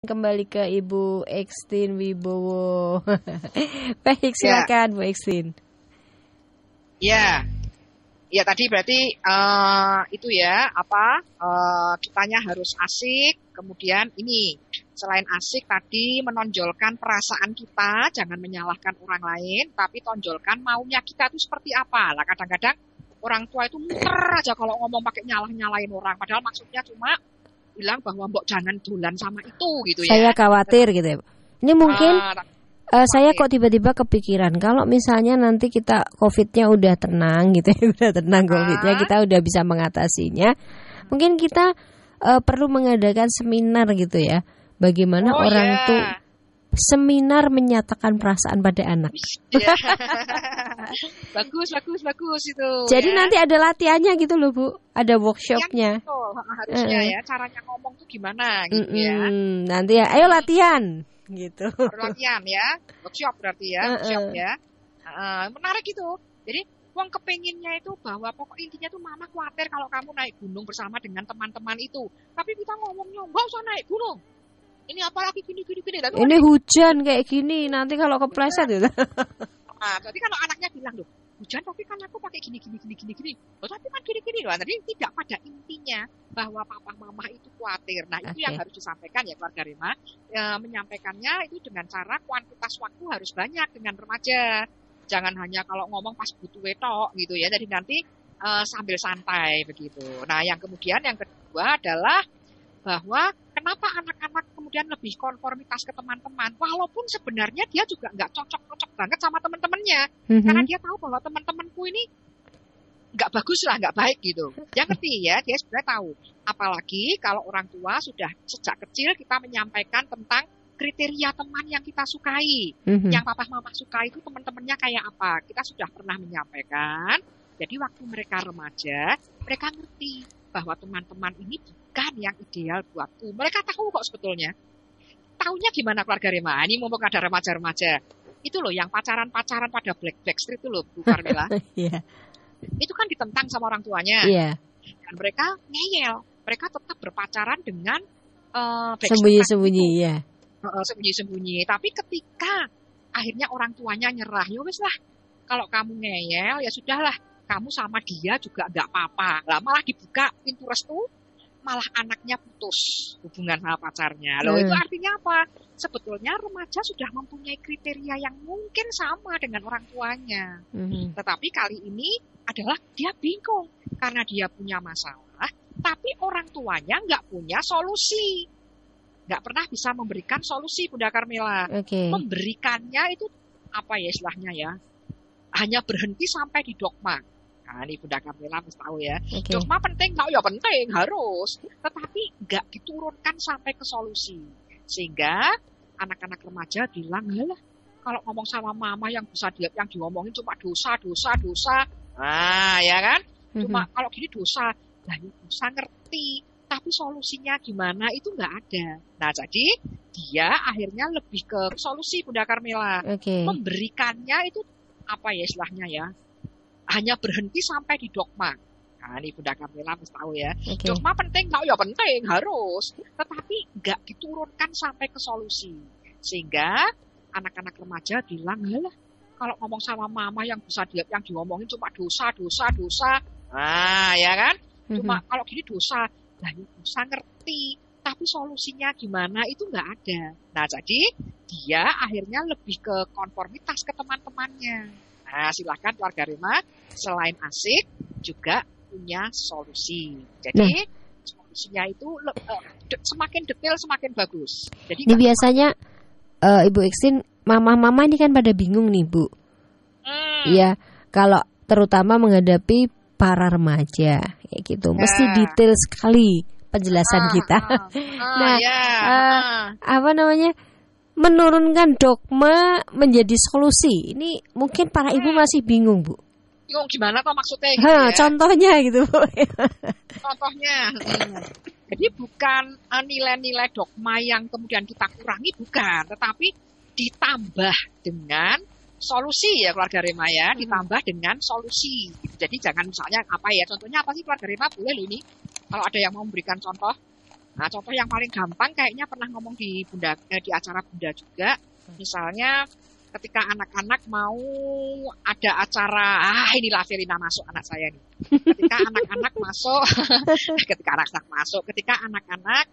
Kembali ke Ibu Ekstin Wibowo. Baik, silakan Bu Ekstin. Ya, ya tadi berarti itu ya kitanya harus asik. Kemudian ini selain asik tadi menonjolkan perasaan kita, jangan menyalahkan orang lain, tapi tonjolkan maunya kita itu seperti apa. Lah kadang-kadang orang tua itu muter aja kalau ngomong pakai nyalahin orang, padahal maksudnya cuma bilang bahwa mbok jangan dolan sama itu gitu ya. Saya khawatir gitu ya. Ini mungkin saya kok tiba-tiba kepikiran kalau misalnya nanti kita COVID-nya udah tenang gitu ya, udah tenang COVID-nya, kita udah bisa mengatasinya. Mungkin kita perlu mengadakan seminar gitu ya. Bagaimana orang tuh seminar menyatakan perasaan pada anak. Ya. Bagus itu. Jadi nanti ada latihannya gitu loh Bu, ada workshopnya. Harusnya ya, caranya ngomong tuh gimana gitu ya. Nanti ya, ayo latihan gitu. Latihan ya, workshop berarti ya, workshop ya. Menarik itu. Jadi uang kepenginnya itu bahwa pokok intinya tuh mama khawatir kalau kamu naik gunung bersama dengan teman-teman itu. Tapi kita ngomongnya nggak usah naik gunung. Ini apalagi gini. Ini hujan kayak gini, nanti kalau kepleset gitu. Nah, jadi kalau anaknya bilang loh, hujan tapi kan aku pakai gini. Oh, tapi kan gini. Loh, jadi tidak pada intinya bahwa papa mama itu khawatir. Nah, itu yang harus disampaikan ya keluarga Rema. Menyampaikannya itu dengan cara kuantitas waktu harus banyak dengan remaja. Jangan hanya kalau ngomong pas butuh wetok gitu ya. Jadi nanti sambil santai begitu. Nah, yang kedua adalah bahwa kenapa anak-anak kemudian lebih konformitas ke teman-teman, walaupun sebenarnya dia juga nggak cocok banget sama teman-temannya, karena dia tahu bahwa teman-temanku ini nggak bagus lah, nggak baik gitu. Dia ngerti ya, dia sebenarnya tahu. Apalagi kalau orang tua sudah sejak kecil kita menyampaikan tentang kriteria teman yang kita sukai, yang papa mama sukai itu teman-temannya kayak apa. Kita sudah pernah menyampaikan. Jadi waktu mereka remaja, mereka ngerti bahwa teman-teman ini bukan yang ideal buatku. Mereka tahu kok sebetulnya. Taunya gimana keluarga Rema? Ini mumpung ada remaja-remaja. Itu loh yang pacaran pada Backstreet itu loh, Bu Carmela. Itu kan ditentang sama orang tuanya. Dan mereka ngeyel. Mereka tetap berpacaran dengan sembunyi-sembunyi, ya. Sembunyi-sembunyi. Tapi ketika akhirnya orang tuanya nyerah, ya wes lah. Kalau kamu ngeyel, ya sudahlah. Kamu sama dia juga nggak apa-apa. Lah malah dibuka pintu restu, malah anaknya putus hubungan sama pacarnya. Loh itu artinya apa? Sebetulnya remaja sudah mempunyai kriteria yang mungkin sama dengan orang tuanya. Tetapi kali ini adalah dia bingung karena dia punya masalah, tapi orang tuanya nggak punya solusi. Nggak pernah bisa memberikan solusi, Bunda Carmela. Memberikannya itu apa ya istilahnya ya? Hanya berhenti sampai di dogma. Nah, ini Bunda Carmela mesti tahu ya. Dogma penting, ya penting, harus. Tetapi nggak diturunkan sampai ke solusi. Sehingga anak-anak remaja bilang, halah, kalau ngomong sama mama yang bisa yang diomongin cuma dosa. Nah, ya kan? Cuma kalau gini dosa. Lah, ya dosa ngerti. Tapi solusinya gimana itu nggak ada. Nah, jadi dia akhirnya lebih ke solusi Bunda Carmela. Memberikannya itu apa ya istilahnya ya? Hanya berhenti sampai di dogma. Nah, ini Bunda Carmela mesti tahu ya. Dogma penting, ya penting, harus. Tetapi nggak diturunkan sampai ke solusi. Sehingga anak-anak remaja bilang, halah, kalau ngomong sama mama yang bisa yang diomongin cuma dosa. Nah, ya kan? Cuma kalau gini dosa. Lah, ya dosa ngerti. Tapi solusinya gimana itu nggak ada. Nah, jadi dia akhirnya lebih ke konformitas ke teman-temannya. Nah, silakan keluarga Rema, selain asik juga punya solusi. Jadi solusinya itu semakin detail semakin bagus. Jadi ini biasanya Ibu Ekstin, mama-mama ini kan pada bingung nih Bu. Ya, kalau terutama menghadapi para remaja kayak gitu, mesti detail sekali penjelasan kita. Apa namanya? Menurunkan dogma menjadi solusi. Ini mungkin para ibu masih bingung, Bu. Bingung gimana toh maksudnya gitu ya? Contohnya gitu, Bu. Contohnya. Jadi bukan nilai-nilai dogma yang kemudian kita kurangi, bukan. Tetapi ditambah dengan solusi ya keluarga Rema ya. Ditambah dengan solusi. Jadi jangan misalnya apa ya, contohnya apa sih keluarga Rema? Boleh loh ini. Kalau ada yang mau memberikan contoh. Nah, contoh yang paling gampang kayaknya pernah ngomong di di acara Bunda juga. Misalnya ketika anak-anak mau ada acara, inilah Verina masuk anak saya nih. Ketika anak-anak masuk, ketika anak-anak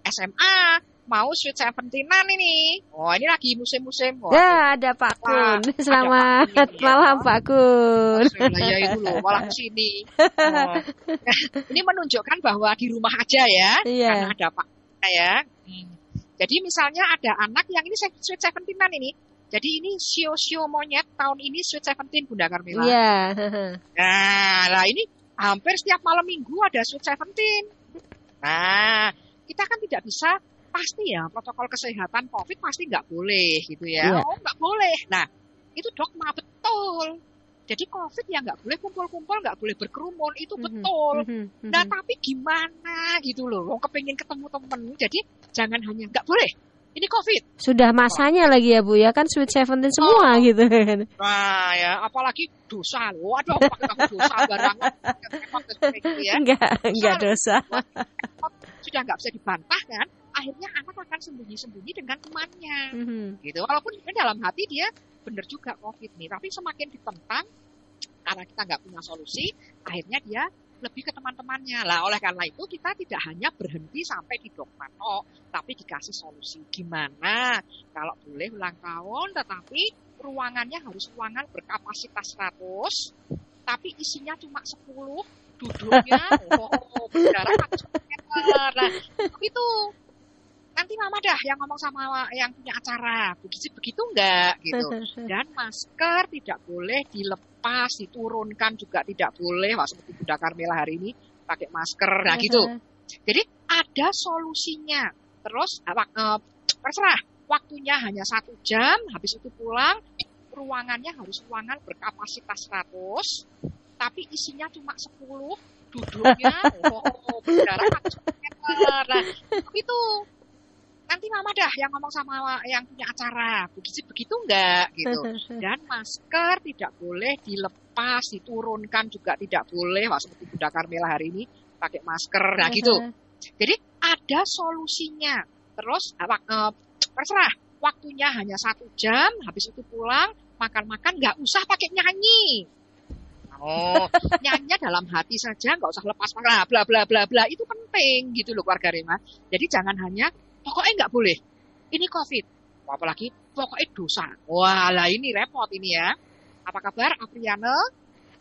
SMA mau Sweet Seventeenan ini. Oh, ini lagi musim-musim. Ya, ada Pak Kun. Selamat malam Pak Kun. Ya itu loh, malah kesini. Oh. Ini menunjukkan bahwa di rumah aja ya, karena ada Pak ya. Jadi misalnya ada anak yang ini Sweet Seventeenan ini. Jadi ini sio-sio monyet tahun ini Sweet Seventeen Bunda Carmela. Iya. Nah, ini hampir setiap malam minggu ada Sweet Seventeen. Nah, kita kan tidak bisa pasti ya protokol kesehatan COVID pasti nggak boleh gitu ya. Yeah. Oh nggak boleh. Nah itu dogma betul. Jadi COVID ya nggak boleh kumpul-kumpul, nggak boleh berkerumun itu betul. Nah tapi gimana gitu loh. Mau kepengen ketemu temen. Jadi jangan hanya nggak boleh. Ini COVID. Sudah masanya lagi ya Bu ya kan Sweet Seventeen semua gitu kan. Nah ya apalagi dosa loh. Aduh kamu dosa barangan. Ya. Enggak dosa. Sudah nggak bisa dibantah kan. Akhirnya anak akan sembunyi-sembunyi dengan temannya, gitu. Walaupun dalam hati dia benar juga COVID nih, tapi semakin ditentang karena kita nggak punya solusi, akhirnya dia lebih ke teman-temannya. Lah, oleh karena itu kita tidak hanya berhenti sampai di dogma, tapi dikasih solusi. Gimana kalau boleh ulang tahun, tetapi ruangannya harus ruangan berkapasitas 100, tapi isinya cuma 10, duduknya berjarak 100 meter. Nah, itu. Nanti mama dah yang ngomong sama yang punya acara, begitu enggak gitu. Dan masker tidak boleh dilepas, diturunkan juga tidak boleh. Wah, seperti Bunda Carmela hari ini pakai masker, nah gitu. Jadi ada solusinya. Terus terserah, waktunya hanya 1 jam, habis itu pulang, ruangannya harus ruangan berkapasitas 100, tapi isinya cuma 10, duduknya berjarak 100 meter. Nah, itu. Nanti mama dah yang ngomong sama yang punya acara, begitu enggak gitu. Dan masker tidak boleh dilepas, diturunkan juga tidak boleh. Wah, seperti Bunda Carmela hari ini pakai masker, nah gitu. Jadi ada solusinya. Terus terserah, waktunya hanya 1 jam, habis itu pulang, makan-makan nggak usah pakai nyanyi. Oh, nyanyinya dalam hati saja, nggak usah lepas bla bla bla bla bla. Itu penting gitu loh keluarga Rema. Jadi jangan hanya pokoknya nggak boleh. Ini COVID. Apalagi pokoknya dosa. Wah, lah ini repot ini ya. Apa kabar, Apriana?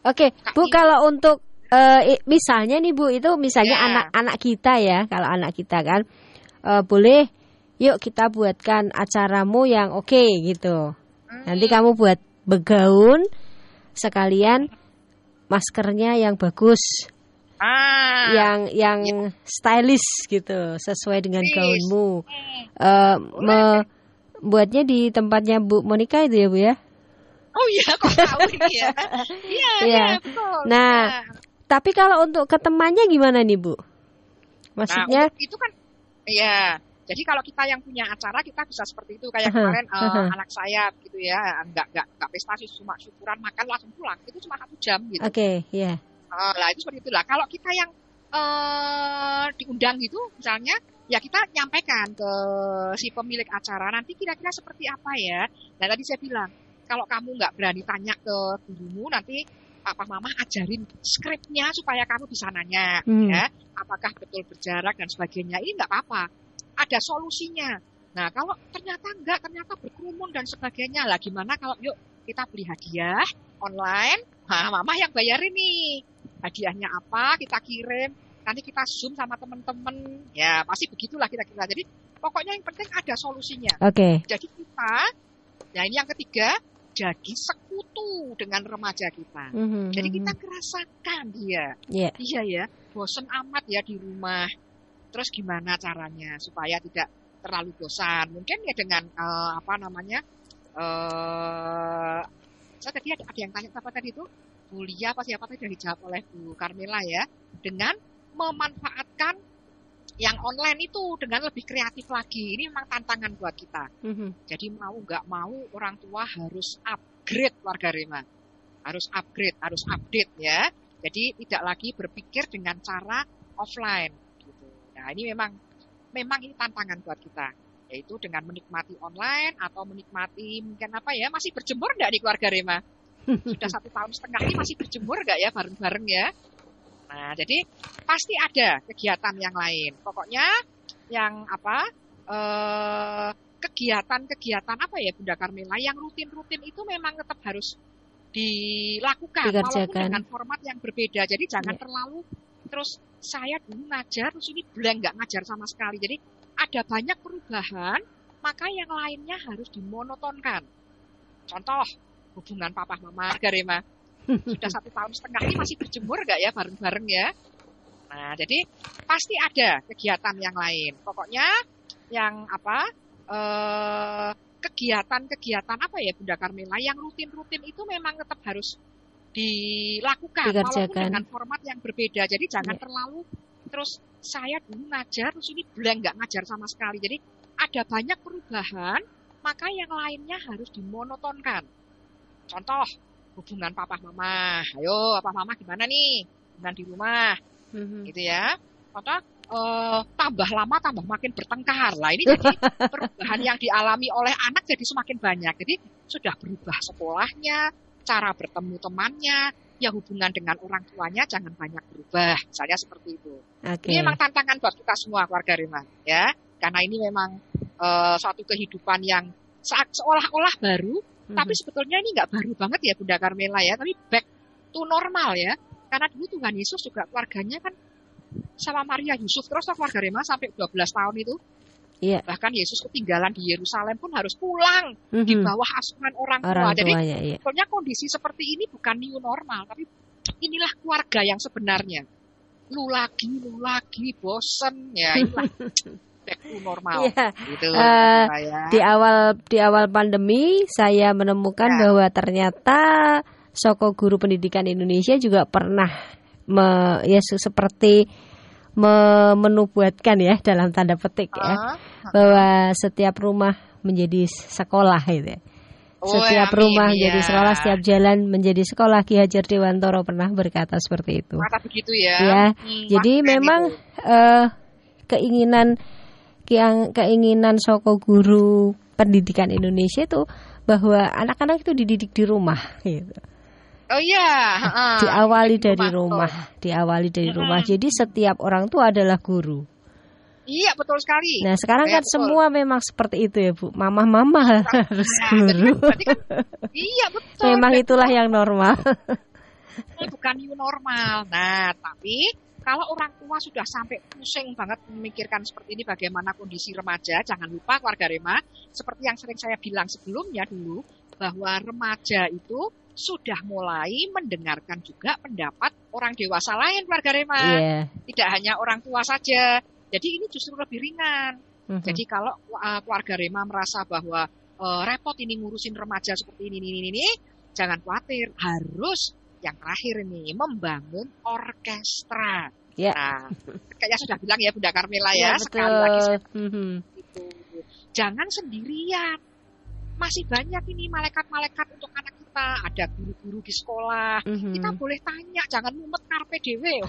Oke, Bu, kalau untuk misalnya nih Bu, itu misalnya anak-anak kita ya, kalau anak kita kan boleh, yuk kita buatkan acaramu yang oke gitu. Nanti kamu buat begaun, sekalian maskernya yang bagus. Yang stylish gitu, sesuai dengan gaunmu. Buatnya di tempatnya Bu Monica itu ya Bu ya? Oh iya, kok tahu ini ya? Iya, betul. Nah, tapi kalau untuk ke temannya gimana nih Bu? Maksudnya? Nah, itu kan, ya. Jadi kalau kita yang punya acara kita bisa seperti itu kayak kemarin anak saya gitu ya, nggak pesta sih, cuma syukuran makan langsung pulang. Itu cuma 1 jam gitu. Oke, iya. Lah itu seperti itulah. Kalau kita yang diundang gitu misalnya, ya kita nyampaikan ke si pemilik acara nanti kira-kira seperti apa ya. Nah tadi saya bilang kalau kamu nggak berani tanya ke gurumu, nanti papa mama ajarin skripnya supaya kamu bisa nanya ya apakah betul berjarak dan sebagainya. Ini nggak apa-apa, ada solusinya. Nah kalau ternyata berkerumun dan sebagainya, lah gimana kalau yuk kita beli hadiah online, nah mama yang bayarin nih. Hadiahnya apa, kita kirim, nanti kita Zoom sama teman-teman. Ya, pasti begitulah kira-kira. Jadi, pokoknya yang penting ada solusinya. Oke. Jadi kita, ya ini yang ketiga, jadi sekutu dengan remaja kita. Jadi kita merasakan dia. Iya ya, bosen amat ya di rumah. Terus gimana caranya supaya tidak terlalu bosan? Mungkin ya dengan saya tadi ada yang tanya apa tadi itu? Kuliah apa siapa tadi sudah dijawab oleh Bu Carmela ya, dengan memanfaatkan yang online itu dengan lebih kreatif lagi. Ini memang tantangan buat kita. Jadi mau nggak mau orang tua harus upgrade keluarga Rema, harus upgrade, harus update ya. Jadi tidak lagi berpikir dengan cara offline gitu. Nah ini memang memang ini tantangan buat kita, yaitu dengan menikmati online atau menikmati mungkin masih berjemur nggak di keluarga Rema? Sudah 1,5 tahun ini masih berjemur nggak ya bareng-bareng ya? Nah, jadi pasti ada kegiatan yang lain. Pokoknya yang kegiatan-kegiatan Bunda Karmela yang rutin-rutin itu memang tetap harus dilakukan walaupun dengan format yang berbeda. Jadi jangan terlalu terus saya dulu ngajar terus ini blank nggak ngajar sama sekali. Jadi ada banyak perubahan, maka yang lainnya harus dimonotonkan. Contoh hubungan papa mama Garema. Sudah 1,5 tahun ini masih berjemur nggak ya bareng-bareng ya? Nah, jadi pasti ada kegiatan yang lain. Pokoknya yang kegiatan-kegiatan Bunda Karmela yang rutin-rutin itu memang tetap harus dilakukan walaupun dengan format yang berbeda. Jadi jangan terlalu terus saya dulu ngajar terus ini blank nggak ngajar sama sekali. Jadi ada banyak perubahan, maka yang lainnya harus dimonotonkan. Contoh hubungan papa mama. Ayo papa mama gimana nih hubungan di rumah, gitu ya. Contoh tambah lama tambah makin bertengkar. Lah ini jadi perubahan yang dialami oleh anak jadi semakin banyak. Jadi sudah berubah sekolahnya, cara bertemu temannya, ya hubungan dengan orang tuanya jangan banyak berubah. Misalnya seperti itu. Ini memang tantangan buat kita semua keluarga Rema, ya. Karena ini memang suatu kehidupan yang seolah-olah baru, tapi sebetulnya ini nggak baru banget ya Bunda Karmela ya, tapi back to normal ya. Karena dulu Tuhan Yesus juga keluarganya kan sama Maria Yusuf terus keluarga Rema sampai 12 tahun itu. Iya. Bahkan Yesus ketinggalan di Yerusalem pun harus pulang di bawah asuhan orang tua. Jadi sebetulnya kondisi seperti ini bukan new normal, tapi inilah keluarga yang sebenarnya. Lu lagi bosen ya, inilah back to normal. Iya. Gitu. Di awal pandemi saya menemukan bahwa ternyata Soko Guru Pendidikan Indonesia juga pernah seperti menubuatkan ya dalam tanda petik ya bahwa setiap rumah menjadi sekolah gitu ya. Setiap rumah menjadi sekolah, setiap jalan menjadi sekolah. Ki Hajar Dewantoro pernah berkata seperti itu. Maka begitu ya. Jadi memang keinginan Soko Guru Pendidikan Indonesia itu bahwa anak-anak itu dididik di rumah gitu. Oh iya, diawali dari rumah. Jadi setiap orang tua adalah guru. Iya, betul sekali. Nah, sekarang kan semua memang seperti itu ya, Bu. Mama harus guru. Iya, betul. Memang itulah yang normal. Ini bukan new normal. Nah, tapi kalau orang tua sudah sampai pusing banget memikirkan seperti ini bagaimana kondisi remaja, jangan lupa keluarga Rema, seperti yang sering saya bilang sebelumnya dulu, bahwa remaja itu sudah mulai mendengarkan juga pendapat orang dewasa lain keluarga Rema. Tidak hanya orang tua saja. Jadi ini justru lebih ringan. Jadi kalau keluarga Rema merasa bahwa repot ini ngurusin remaja seperti ini, jangan khawatir. Harus yang terakhir ini membangun orkestra. Nah, kayaknya sudah bilang ya Bunda Karmela ya. Sekali lagi saya itu. Jangan sendirian. Masih banyak ini malaikat-malaikat untuk anak kita. Ada guru-guru di sekolah. Kita boleh tanya, jangan mumet karpe dewe.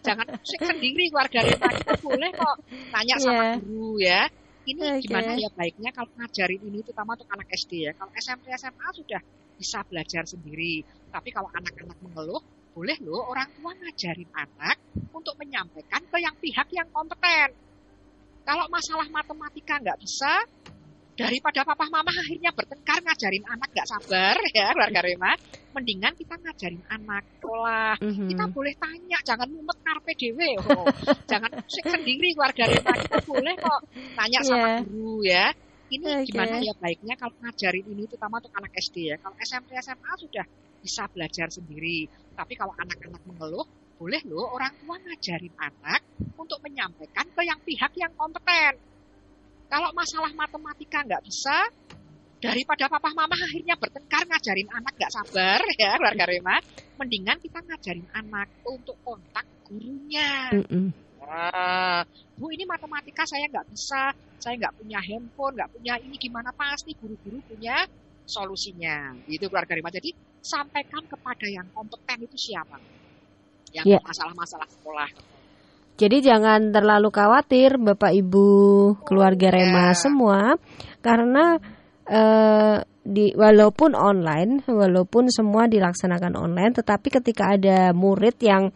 Jangan musik sendiri keluarga Rema. Kita boleh kok tanya sama guru ya. Ini gimana ya baiknya kalau ngajarin ini terutama untuk anak SD ya. Kalau SMP SMA sudah bisa belajar sendiri. Tapi kalau anak-anak mengeluh, boleh loh orang tua ngajarin anak untuk menyampaikan ke yang pihak yang kompeten. Kalau masalah matematika nggak bisa, daripada papa mama akhirnya bertengkar ngajarin anak nggak sabar ya keluarga Rema, mendingan kita ngajarin anak sekolah. Kita boleh tanya, jangan mumet karpe dewe. Jangan musik sendiri keluarga Rema. Kita boleh kok tanya sama guru ya. Ini gimana ya baiknya kalau ngajarin ini terutama untuk anak SD ya. Kalau SMP SMA sudah bisa belajar sendiri. Tapi kalau anak-anak mengeluh, boleh loh orang tua ngajarin anak untuk menyampaikan ke yang pihak yang kompeten. Kalau masalah matematika nggak bisa, daripada papa mama akhirnya bertengkar ngajarin anak nggak sabar ya keluarga Rema, mendingan kita ngajarin anak untuk kontak gurunya. Bu ini matematika saya nggak bisa, saya nggak punya handphone, nggak punya ini gimana, pasti guru-guru punya solusinya. Gitu keluarga Rema. Jadi sampaikan kepada yang kompeten itu siapa, yang masalah-masalah sekolah. Jadi jangan terlalu khawatir Bapak Ibu keluarga Rema semua, karena walaupun online, walaupun semua dilaksanakan online, tetapi ketika ada murid yang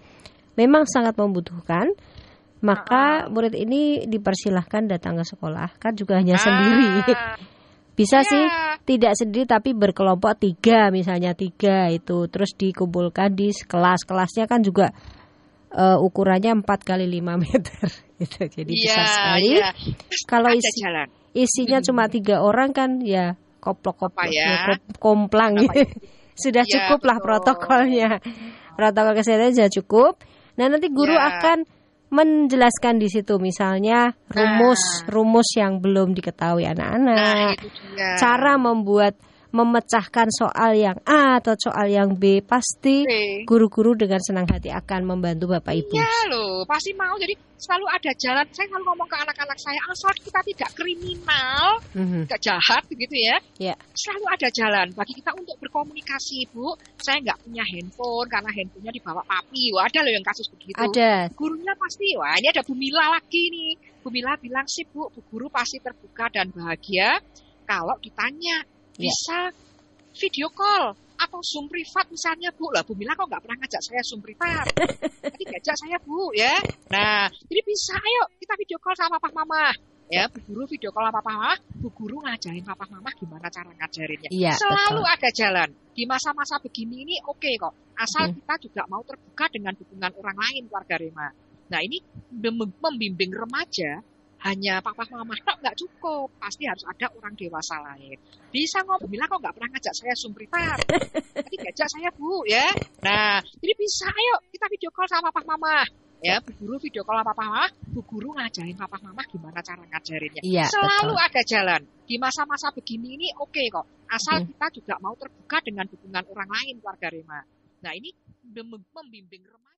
memang sangat membutuhkan, maka murid ini dipersilahkan datang ke sekolah. Kan juga hanya sendiri. Bisa sih tidak sendiri tapi berkelompok 3, misalnya 3 itu, terus dikumpulkan di kelas-kelasnya kan juga ukurannya 4x5 meter gitu. Jadi besar sekali. Kalau isinya cuma 3 orang kan ya koplok-koplok ya, komplang ya. Sudah cukup lah protokolnya. Protokol kesehatan sudah cukup. Nah, nanti guru akan menjelaskan di situ misalnya rumus yang belum diketahui anak-anak, cara memecahkan soal yang A atau soal yang B. Pasti guru-guru dengan senang hati akan membantu Bapak Ibu. Iya loh, pasti mau. Jadi selalu ada jalan. Saya selalu ngomong ke anak-anak saya, asal kita tidak kriminal, tidak jahat begitu ya. Selalu ada jalan bagi kita untuk berkomunikasi, Bu. Saya nggak punya handphone karena handphonenya dibawa papi. Wah, ada loh yang kasus begitu. Ada. Gurunya pasti, wah ini ada Bu Mila lagi nih. Bu Mila bilang sih, Bu guru pasti terbuka dan bahagia kalau ditanya. Bisa video call atau Zoom privat misalnya, Bu. Lah Bu Mila kok nggak pernah ngajak saya Zoom privat? Tadi ngajak saya, Bu, ya. Nah, jadi bisa, ayo kita video call sama Papa Mama. Ya, Bu Guru video call sama Papa Mama, Bu Guru ngajarin Papa Mama gimana cara ngajarinnya. Selalu ada jalan. Di masa-masa begini ini oke kok. Asal kita juga mau terbuka dengan dukungan orang lain, keluarga Rema. Nah, ini membimbing remaja hanya papa mama nggak cukup, pasti harus ada orang dewasa lain. Bisa ngomong, Mila kok nggak pernah ngajak saya Zoom privat? Tadi ngajak saya, Bu, ya. Nah, jadi bisa, ayo kita video call sama papa mama. Ya, Bu Guru video call sama papa mama, Bu Guru ngajarin papa mama gimana cara ngajarinnya. Selalu ada jalan. Di masa-masa begini ini oke kok. Asal kita juga mau terbuka dengan dukungan orang lain, keluarga Rema. Nah, ini membimbing remaja.